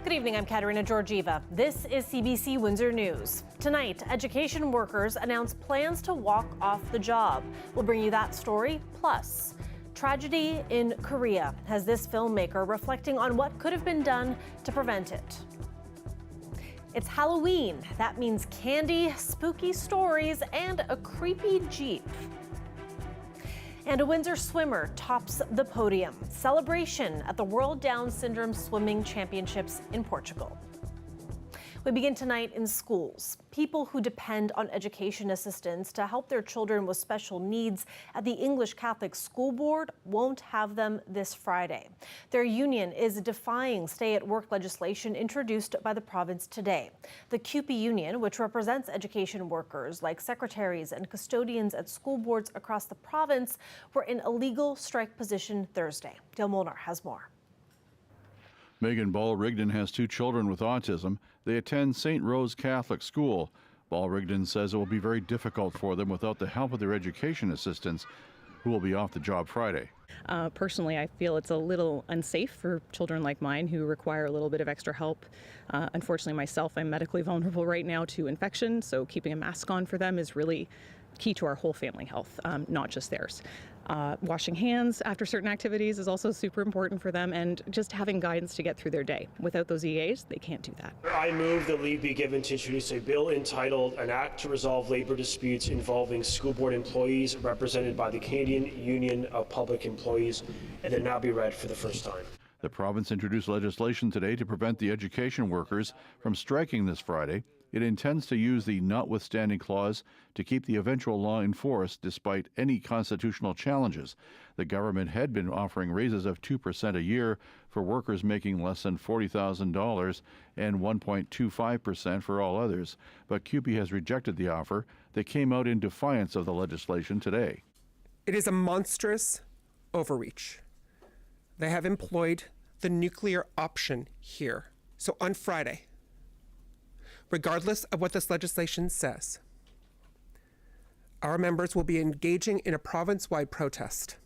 Good evening, I'm Katerina Georgieva. This is CBC Windsor News. Tonight, education workers announce plans to walk off the job. We'll bring you that story. Plus, tragedy in Korea has this filmmaker reflecting on what could have been done to prevent it. It's Halloween. That means candy, spooky stories, and a creepy Jeep. And a Windsor swimmer tops the podium. Celebration at the World Down Syndrome Swimming Championships in Portugal. We begin tonight in schools. People who depend on education assistance to help their children with special needs at the English Catholic School Board won't have them this Friday. Their union is defying stay-at-work legislation introduced by the province today. The CUPE union, which represents education workers like secretaries and custodians at school boards across the province, were in a legal strike position Thursday. Dale Molnar has more. Megan Ball-Rigdon has two children with autism. They attend St. Rose Catholic School. Ball-Rigdon says it will be very difficult for them without the help of their education assistants, who will be off the job Friday. Personally, I feel it's a little unsafe for children like mine who require a little bit of extra help. Unfortunately, myself, I'm medically vulnerable right now to infection, so keeping a mask on for them is really key to our whole family health, not just theirs. Washing hands after certain activities is also super important for them, and just having guidance to get through their day. Without those EAs, they can't do that. I move that leave be given to introduce a bill entitled An Act to Resolve Labor Disputes Involving School Board Employees represented by the Canadian Union of Public Employees, and that now be read for the first time. The province introduced legislation today to prevent the education workers from striking this Friday. It intends to use the notwithstanding clause to keep the eventual law in force despite any constitutional challenges. The government had been offering raises of 2% a year for workers making less than $40,000 and 1.25% for all others, but CUPE has rejected the offer. They came out in defiance of the legislation today. It is a monstrous overreach. They have employed the nuclear option here. So on Friday, regardless of what this legislation says, our members will be engaging in a province-wide protest.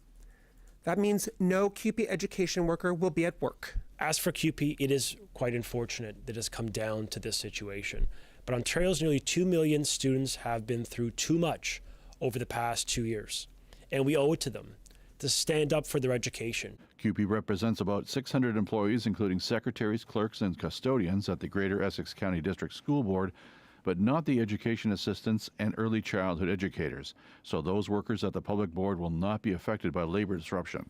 That means no CUPE education worker will be at work. As for CUPE, it is quite unfortunate that it has come down to this situation. But Ontario's nearly 2 million students have been through too much over the past 2 years, and we owe it to them to stand up for their education. CUPE represents about 600 employees, including secretaries, clerks, and custodians at the Greater Essex County District School Board, but not the education assistants and early childhood educators. So those workers at the public board will not be affected by labor disruption.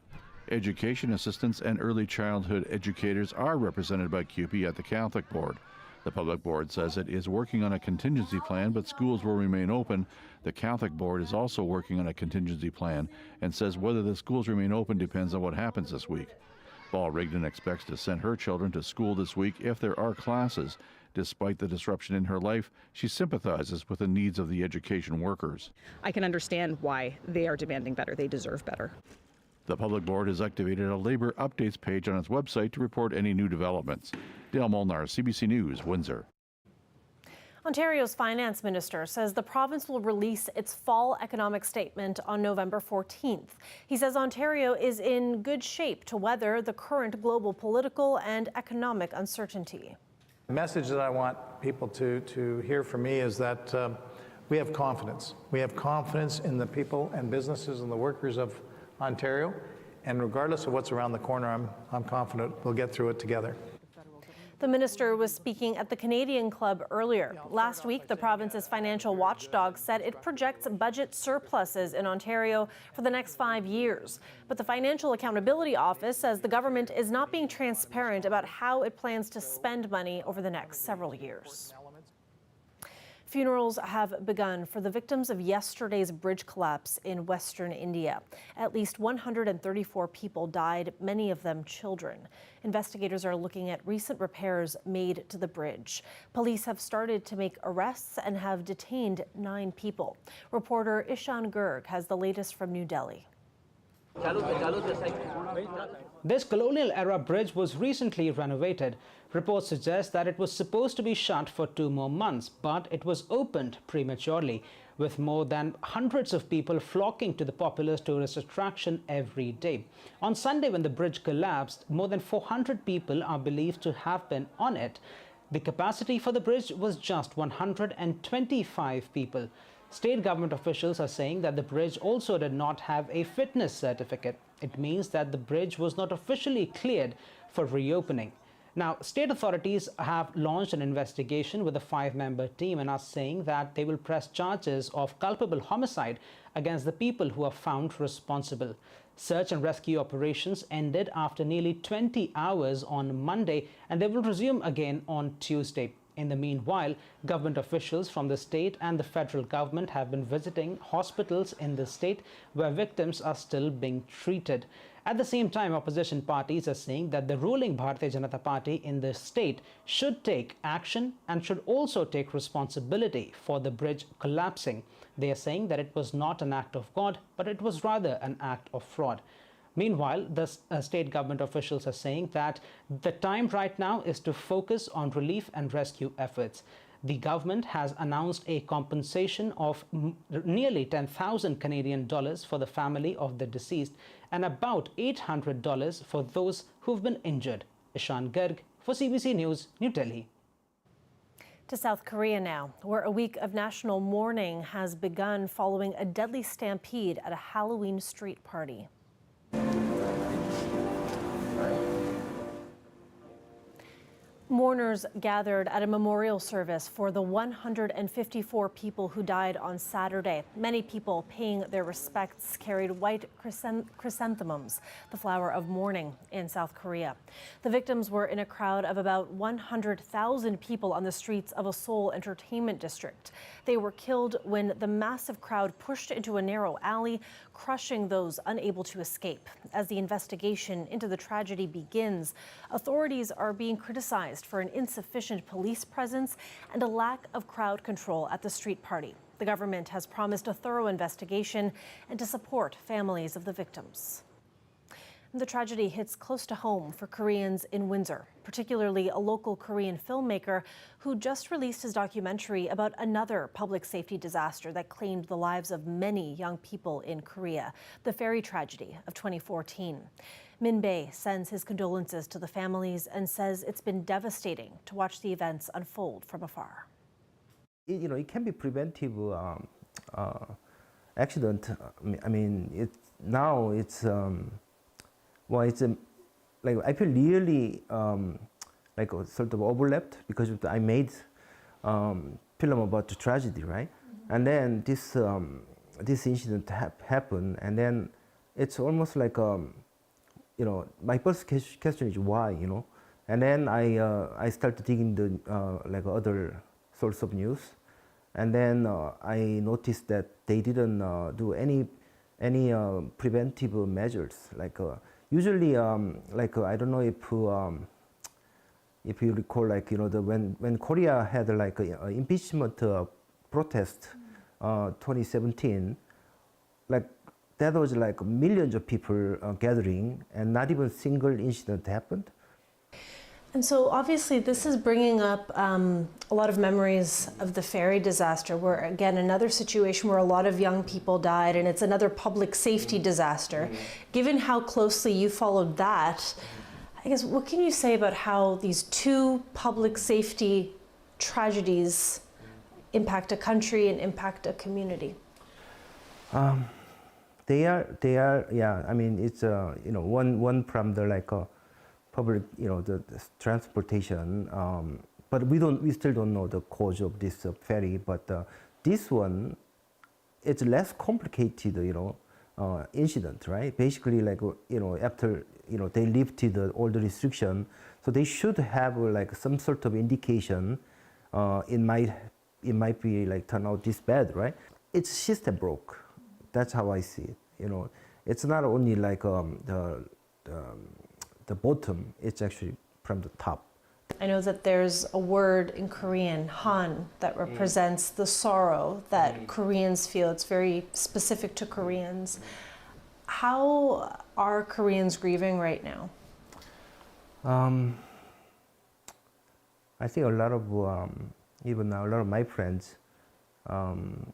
Education assistants and early childhood educators are represented by CUPE at the Catholic Board. The public board says it is working on a contingency plan, but schools will remain open. The Catholic board is also working on a contingency plan and says whether the schools remain open depends on what happens this week. Ball-Rigdon expects to send her children to school this week if there are classes. Despite the disruption in her life, she sympathizes with the needs of the education workers. I can understand why they are demanding better. They deserve better. The public board has activated a labor updates page on its website to report any new developments. Dale Molnar, CBC News, Windsor. Ontario's finance minister says the province will release its fall economic statement on November 14th. He says Ontario is in good shape to weather the current global political and economic uncertainty. The message that I want people to hear from me is that we have confidence. We have confidence in the people and businesses and the workers of Ontario, and regardless of what's around the corner, I'm confident we'll get through it together. The minister was speaking at the Canadian Club earlier. Last week, the province's financial watchdog said it projects budget surpluses in Ontario for the next 5 years. But the Financial Accountability Office says the government is not being transparent about how it plans to spend money over the next several years. Funerals have begun for the victims of yesterday's bridge collapse in Western India. At least 134 people died, many of them children. Investigators are looking at recent repairs made to the bridge. Police have started to make arrests and have detained 9 people. Reporter Ishan Gurg has the latest from New Delhi. This colonial-era bridge was recently renovated. Reports suggest that it was supposed to be shut for 2 more months, but it was opened prematurely. with more than hundreds of people flocking to the popular tourist attraction every day. On Sunday, when the bridge collapsed, more than 400 people are believed to have been on it. The capacity for the bridge was just 125 people. State government officials are saying that the bridge also did not have a fitness certificate. It means that the bridge was not officially cleared for reopening. Now, state authorities have launched an investigation with a 5-member team and are saying that they will press charges of culpable homicide against the people who are found responsible. Search and rescue operations ended after nearly 20 hours on Monday, and they will resume again on Tuesday. In the meanwhile, government officials from the state and the federal government have been visiting hospitals in the state where victims are still being treated. At the same time, opposition parties are saying that the ruling Bharatiya Janata Party in the state should take action and should also take responsibility for the bridge collapsing. They are saying that it was not an act of God, but it was rather an act of fraud. Meanwhile, the state government officials are saying that the time right now is to focus on relief and rescue efforts. The government has announced a compensation of nearly 10,000 Canadian dollars for the family of the deceased and about $800 for those who've been injured. Ishan Garg for CBC News, New Delhi. To South Korea now, where a week of national mourning has begun following a deadly stampede at a Halloween street party. Mourners gathered at a memorial service for the 154 people who died on Saturday. Many people paying their respects carried white chrysanthemums, the flower of mourning in South Korea. The victims were in a crowd of about 100,000 people on the streets of a Seoul entertainment district. They were killed when the massive crowd pushed into a narrow alley, crushing those unable to escape. As the investigation into the tragedy begins, authorities are being criticized for an insufficient police presence and a lack of crowd control at the street party. The government has promised a thorough investigation and to support families of the victims. The tragedy hits close to home for Koreans in Windsor, particularly a local Korean filmmaker who just released his documentary about another public safety disaster that claimed the lives of many young people in Korea, the ferry tragedy of 2014. Min Bae sends his condolences to the families and says it's been devastating to watch the events unfold from afar. It can be preventive accident. I mean, like I feel really like a sort of overlapped because I made film about the tragedy, right? Mm-hmm. And then this incident happened, and then it's almost like my first question is why, and then I started digging the like other source of news, and then I noticed that they didn't do any preventive measures like. Usually, I don't know if you recall, when Korea had like an impeachment protest, 2017, like that was like millions of people gathering, and not even a single incident happened. And so obviously this is bringing up a lot of memories of the ferry disaster, where again, another situation where a lot of young people died, and it's another public safety disaster. Given how closely you followed that, I guess, what can you say about how these two public safety tragedies impact a country and impact a community? They are, yeah. I mean, it's one from the public, the transportation, but we still don't know the cause of this ferry. But this one, it's less complicated, incident, right? Basically, after they lifted all the restriction, so they should have some sort of indication. It might be turn out this bad, right? It's system broke. That's how I see it. It's not only the bottom, it's actually from the top. I know that there's a word in Korean, Han, that represents the sorrow that Koreans feel. It's very specific to Koreans. How are Koreans grieving right now? I think a lot of even now, a lot of my friends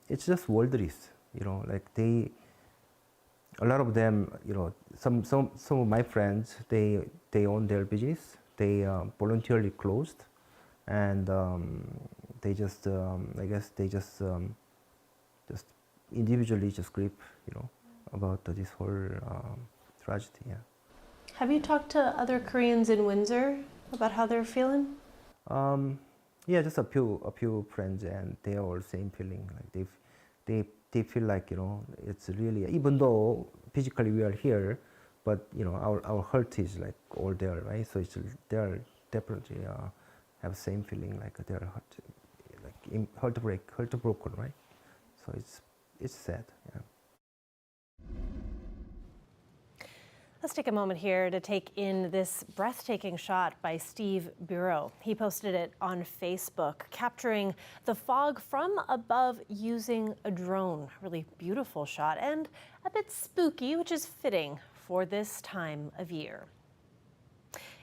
it's just worldly, like a lot of them, some of my friends, they own their business, they voluntarily closed, and they just, I guess they just individually just grieve, about this whole tragedy. Yeah. Have you talked to other Koreans in Windsor about how they're feeling? Yeah, just a few friends, and they are all same feeling. Like they feel like it's really, even though physically we are here, but our heart is like all there, right? So they are definitely have same feeling, like they are heartbroken, right? So it's sad. Yeah. Let's take a moment here to take in this breathtaking shot by Steve Bureau. He posted it on Facebook, capturing the fog from above using a drone. Really beautiful shot and a bit spooky, which is fitting for this time of year.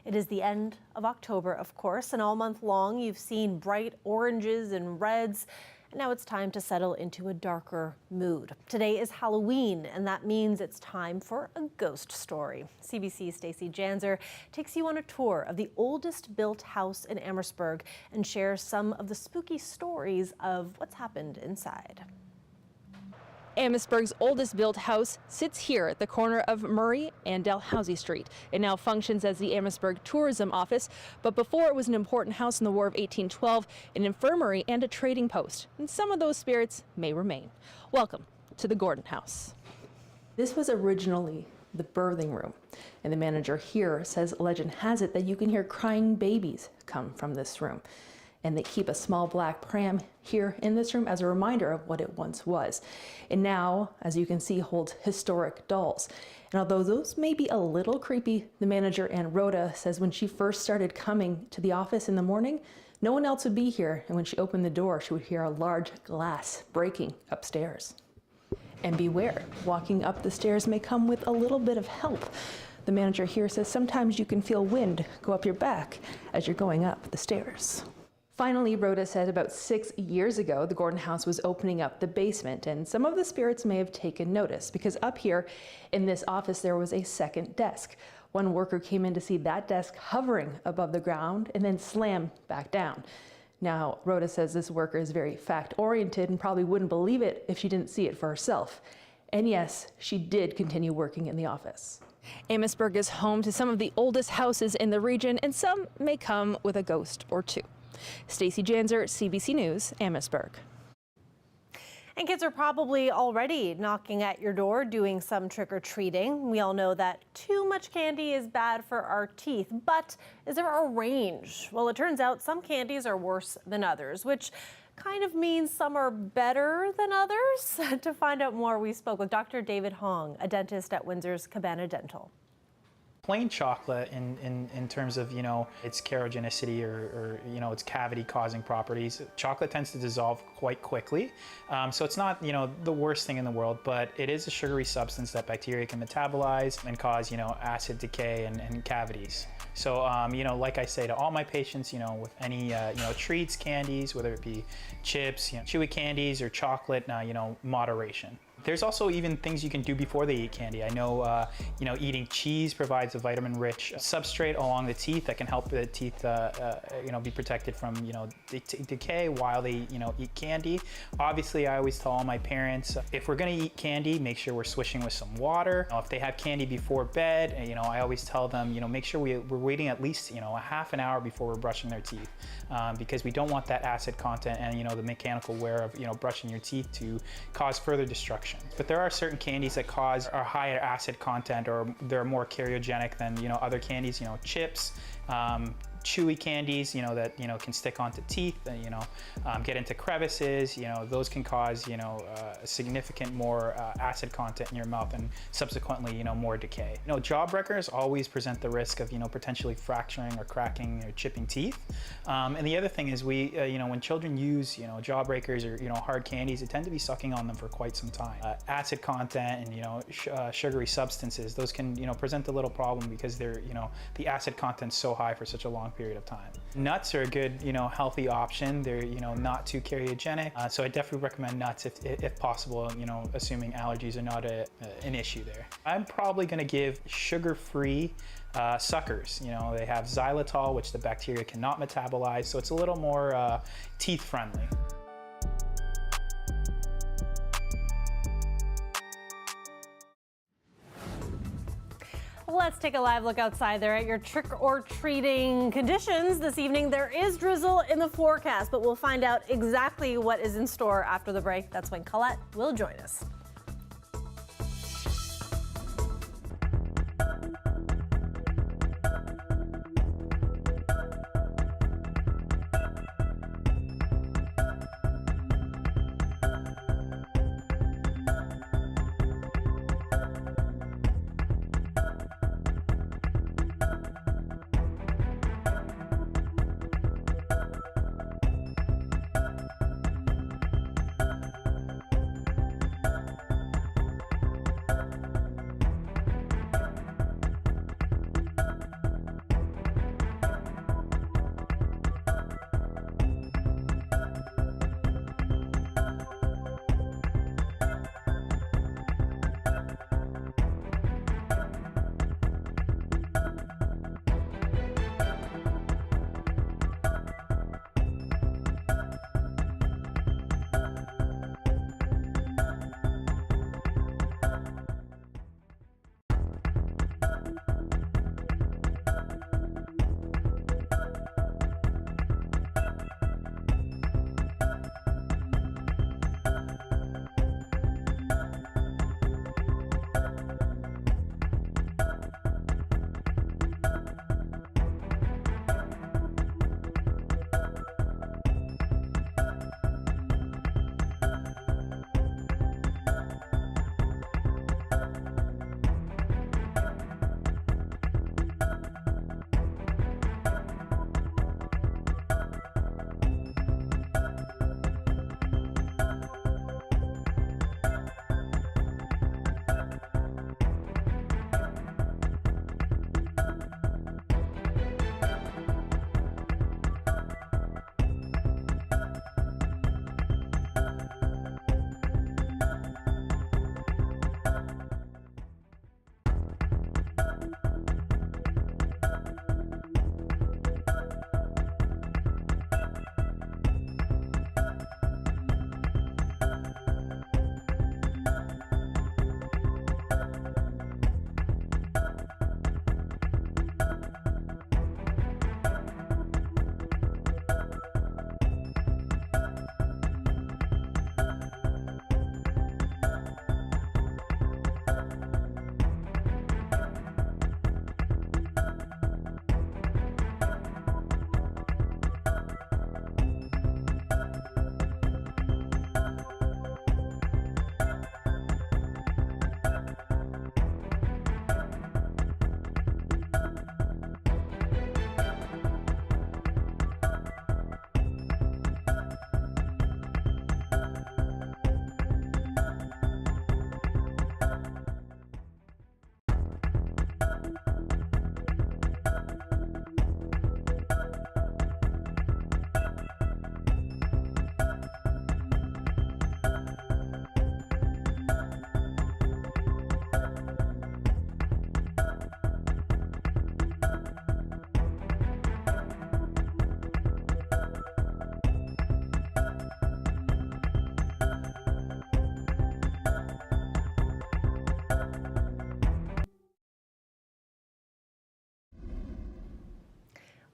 It is the end of October, of course, and all month long you've seen bright oranges and reds. Now it's time to settle into a darker mood. Today is Halloween, and that means it's time for a ghost story. CBC's Stacey Janzer takes you on a tour of the oldest built house in Amherstburg and shares some of the spooky stories of what's happened inside. Amherstburg's oldest built house sits here at the corner of Murray and Dalhousie Street. It now functions as the Amherstburg Tourism Office, but before it was an important house in the War of 1812, an infirmary and a trading post. And some of those spirits may remain. Welcome to the Gordon House. This was originally the birthing room, and the manager here says legend has it that you can hear crying babies come from this room. And they keep a small black pram here in this room as a reminder of what it once was. And now, as you can see, holds historic dolls. And although those may be a little creepy, the manager, Aunt Rhoda, says when she first started coming to the office in the morning, no one else would be here. And when she opened the door, she would hear a large glass breaking upstairs. And beware, walking up the stairs may come with a little bit of help. The manager here says sometimes you can feel wind go up your back as you're going up the stairs. Finally, Rhoda said about 6 years ago, the Gordon House was opening up the basement, and some of the spirits may have taken notice because up here in this office, there was a second desk. One worker came in to see that desk hovering above the ground and then slam back down. Now, Rhoda says this worker is very fact-oriented and probably wouldn't believe it if she didn't see it for herself. And yes, she did continue working in the office. Amherstburg is home to some of the oldest houses in the region, and some may come with a ghost or two. Stacey Janzer, CBC News, Amherstburg. And kids are probably already knocking at your door doing some trick-or-treating. We all know that too much candy is bad for our teeth, but is there a range? Well, it turns out some candies are worse than others, which kind of means some are better than others. To find out more, we spoke with Dr. David Hong, a dentist at Windsor's Cabana Dental. Plain chocolate in terms of, its kerogenicity or its cavity causing properties, chocolate tends to dissolve quite quickly. So it's not, the worst thing in the world, but it is a sugary substance that bacteria can metabolize and cause, acid decay and cavities. So, like I say to all my patients, with any, treats, candies, whether it be chips, chewy candies or chocolate, moderation. There's also even things you can do before they eat candy. I know, eating cheese provides a vitamin-rich substrate along the teeth that can help the teeth, be protected from, decay while they, eat candy. Obviously, I always tell all my parents, if we're gonna eat candy, make sure we're swishing with some water. If they have candy before bed, I always tell them, make sure we're waiting at least, a half an hour before we're brushing their teeth, because we don't want that acid content and, the mechanical wear of, brushing your teeth to cause further destruction. But there are certain candies that cause a higher acid content or they're more kerogen than other candies, chips, chewy candies, that can stick onto teeth, get into crevices, those can cause a significant more acid content in your mouth and subsequently more decay. Jawbreakers always present the risk of potentially fracturing or cracking or chipping teeth. And the other thing is when children use jawbreakers or hard candies, they tend to be sucking on them for quite some time. Acid content and sugary substances, those can present a little problem because they're the acid content's so high for such a long period of time. Nuts are a good, healthy option. They're, not too carcinogenic. So I definitely recommend nuts if possible, assuming allergies are not an issue there. I'm probably going to give sugar-free suckers. They have xylitol, which the bacteria cannot metabolize, so it's a little more teeth-friendly. Let's take a live look outside there at your trick-or-treating conditions this evening. There is drizzle in the forecast, but we'll find out exactly what is in store after the break. That's when Colette will join us.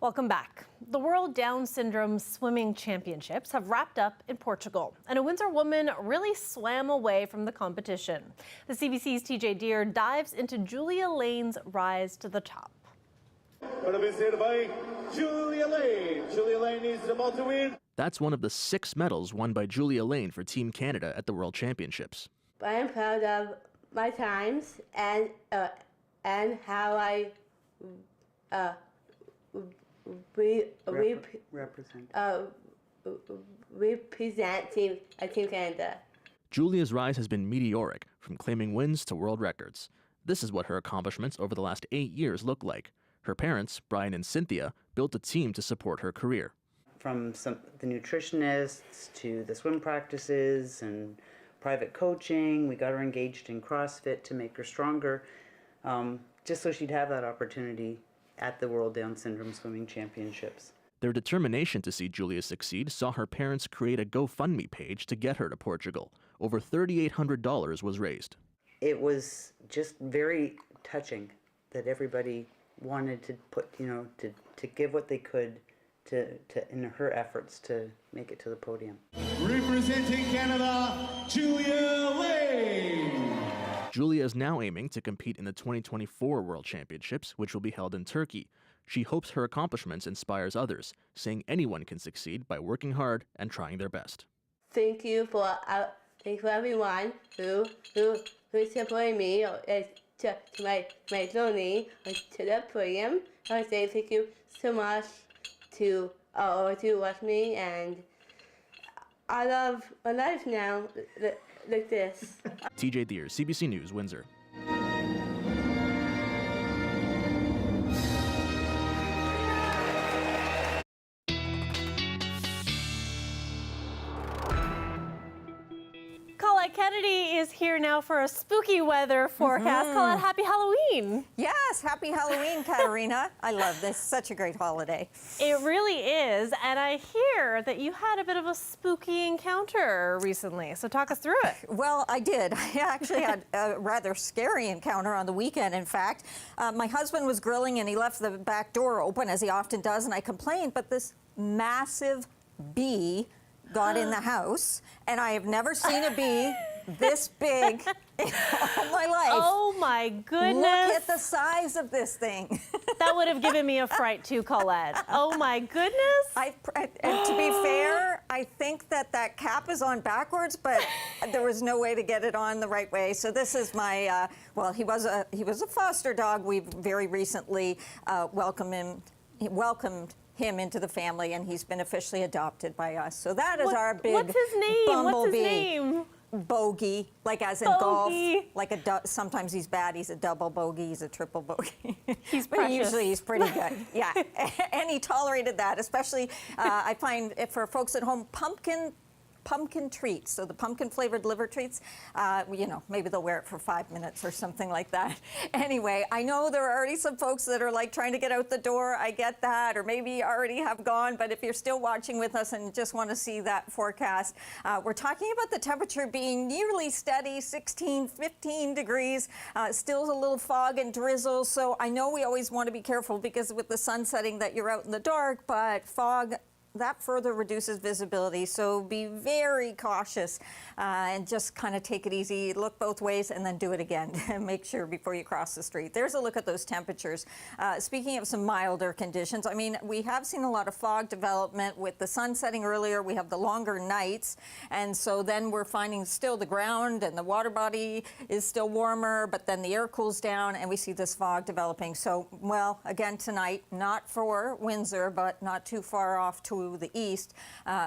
Welcome back. The World Down Syndrome Swimming Championships have wrapped up in Portugal, and a Windsor woman really swam away from the competition. The CBC's TJ Deere dives into Julia Lane's rise to the top. Julia Lane. Julia Lane needs the ball to win. That's one of the 6 medals won by Julia Lane for Team Canada at the World Championships. I am proud of my times and how I represent Team Canada. Julia's rise has been meteoric, from claiming wins to world records. This is what her accomplishments over the last 8 years look like. Her parents, Brian and Cynthia, built a team to support her career. From the nutritionists to the swim practices and private coaching, we got her engaged in CrossFit to make her stronger, just so she'd have that opportunity at the World Down Syndrome Swimming Championships. Their determination to see Julia succeed saw her parents create a GoFundMe page to get her to Portugal. Over $3,800 was raised. It was just very touching that everybody wanted to put, to give what they could to in her efforts to make it to the podium. Representing Canada, Julia Lane. Julia is now aiming to compete in the 2024 World Championships, which will be held in Turkey. She hopes her accomplishments inspires others, saying anyone can succeed by working hard and trying their best. Thank you for everyone who supported me to my journey to the podium. I say thank you so much to watch me, and I love a life now like this. TJ Deere, CBC News, Windsor. Colette Kennedy is here now for a spooky weather forecast. Colette, happy Halloween. Yes, happy Halloween, Katarina. I love this. Such a great holiday. It really is. And I hear that you had a bit of a spooky encounter recently. So talk us through it. Well, I did. I actually had a rather scary encounter on the weekend, in fact. My husband was grilling and he left the back door open, as he often does, and I complained, but this massive bee got in the house, and I have never seen a bee this big in all my life. Oh my goodness. Look at the size of this thing. That would have given me a fright too, Colette. Oh my goodness. And to be fair, I think that cap is on backwards, but there was no way to get it on the right way. So this is my, well, he was a foster dog. We very recently welcomed him into the family, and he's been officially adopted by us. So that is our big What's his name? bumblebee. What's his name? Bogey, like as in Bogey. golf. Like sometimes he's bad, he's a double bogey, he's a triple bogey. He's but precious. usually he's pretty good. Yeah, and he tolerated that, especially I find for folks at home, pumpkin treats, so the pumpkin flavored liver treats, maybe they'll wear it for 5 minutes or something like that. Anyway, I know there are already some folks that are like trying to get out the door. I get that, or maybe already have gone, but if you're still watching with us and just want to see that forecast, we're talking about the temperature being nearly steady, 16, 15 degrees, still a little fog and drizzle. So I know we always want to be careful because with the sun setting that you're out in the dark, but fog, that further reduces visibility, so be very cautious and just kind of take it easy, look both ways, and then do it again and make sure before you cross the street. There's a look at those temperatures. Speaking of some milder conditions, I mean, we have seen a lot of fog development with the sun setting earlier. We have the longer nights, and so then we're finding still the ground and the water body is still warmer, but then the air cools down, and we see this fog developing. So, well, again, tonight, not for Windsor, but not too far off to the east,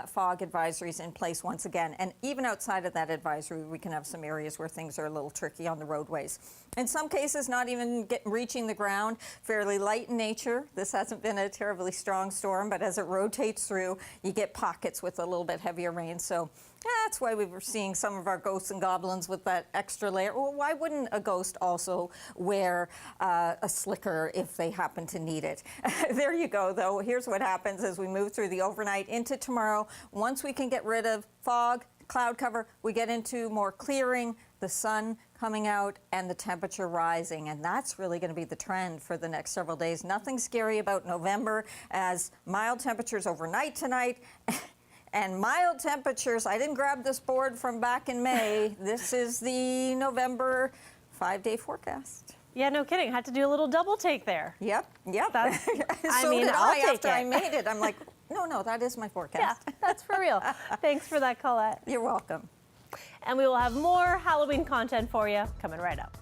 fog advisories in place once again. And even outside of that advisory, we can have some areas where things are a little tricky on the roadways. In some cases, not even reaching the ground, fairly light in nature. This hasn't been a terribly strong storm, but as it rotates through, you get pockets with a little bit heavier rain. So that's why we were seeing some of our ghosts and goblins with that extra layer. Well, why wouldn't a ghost also wear a slicker if they happen to need it? There you go, though. Here's what happens as we move through the overnight into tomorrow. Once we can get rid of fog, cloud cover, we get into more clearing, the sun coming out, and the temperature rising. And that's really going to be the trend for the next several days. Nothing scary about November, as mild temperatures overnight tonight. And mild temperatures, I didn't grab this board from back in May. This is the November 5-day forecast. Yeah, no kidding. Had to do a little double take there. Yep. That's, I'll take after I made it. I'm like, no, that is my forecast. Yeah, that's for real. Thanks for that, Colette. You're welcome. And we will have more Halloween content for you coming right up.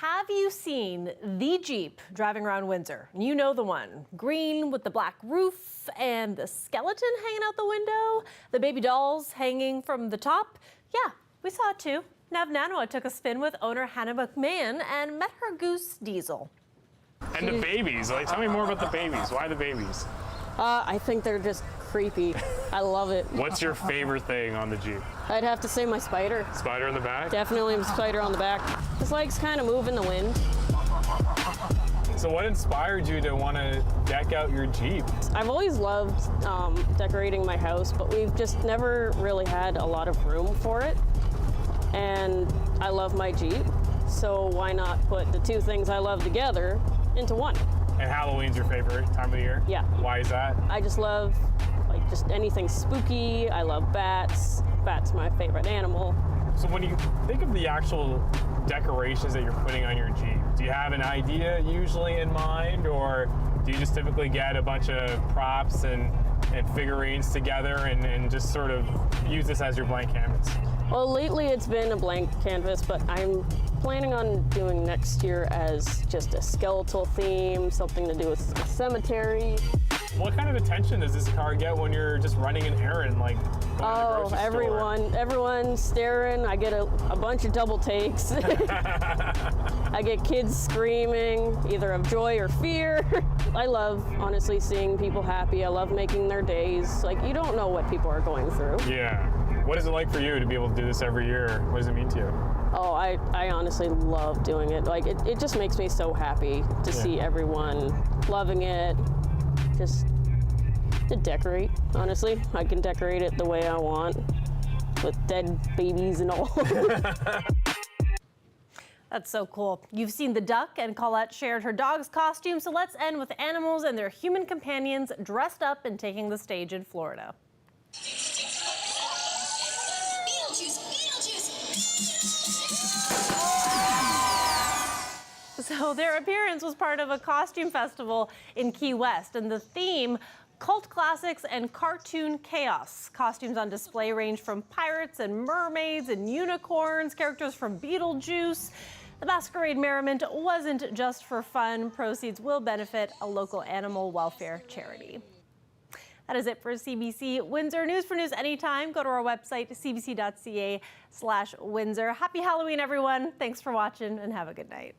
Have you seen the Jeep driving around Windsor? You know the one. Green with the black roof and the skeleton hanging out the window, the baby dolls hanging from the top. Yeah, we saw it too. Nav Nanoa took a spin with owner Hannah McMahon and met her goose Diesel. And the babies, like, tell me more about the babies. Why the babies? I think they're just creepy. I love it. What's your favorite thing on the Jeep? I'd have to say my spider. Spider in the back? Definitely a spider on the back. His legs kind of move in the wind. So what inspired you to want to deck out your Jeep? I've always loved decorating my house, but we've just never really had a lot of room for it. And I love my Jeep, so why not put the two things I love together into one? And Halloween's your favorite time of the year? Yeah. Why is that? I just love just anything spooky. I love bats. Bats my favorite animal. So when you think of the actual decorations that you're putting on your Jeep, do you have an idea usually in mind, or do you just typically get a bunch of props and figurines together and just sort of use this as your blank canvas? Well, lately it's been a blank canvas, but I'm planning on doing next year as just a skeletal theme, something to do with a cemetery. What kind of attention does this car get when you're just running an errand, like going to the grocery store? Everyone's staring. I get a bunch of double takes. I get kids screaming, either of joy or fear. I love, honestly, seeing people happy. I love making their days. Like, you don't know what people are going through. Yeah. What is it like for you to be able to do this every year? What does it mean to you? Oh, I honestly love doing it. Like, it just makes me so happy to see everyone loving it. Just to decorate, honestly. I can decorate it the way I want, with dead babies and all. That's so cool. You've seen the duck, and Colette shared her dog's costume, so let's end with animals and their human companions dressed up and taking the stage in Florida. So their appearance was part of a costume festival in Key West, and the theme, cult classics and cartoon chaos. Costumes on display range from pirates and mermaids and unicorns, characters from Beetlejuice. The masquerade merriment wasn't just for fun. Proceeds will benefit a local animal welfare charity. That is it for CBC Windsor News. For news anytime, go to our website, cbc.ca/Windsor. Happy Halloween, everyone. Thanks for watching, and have a good night.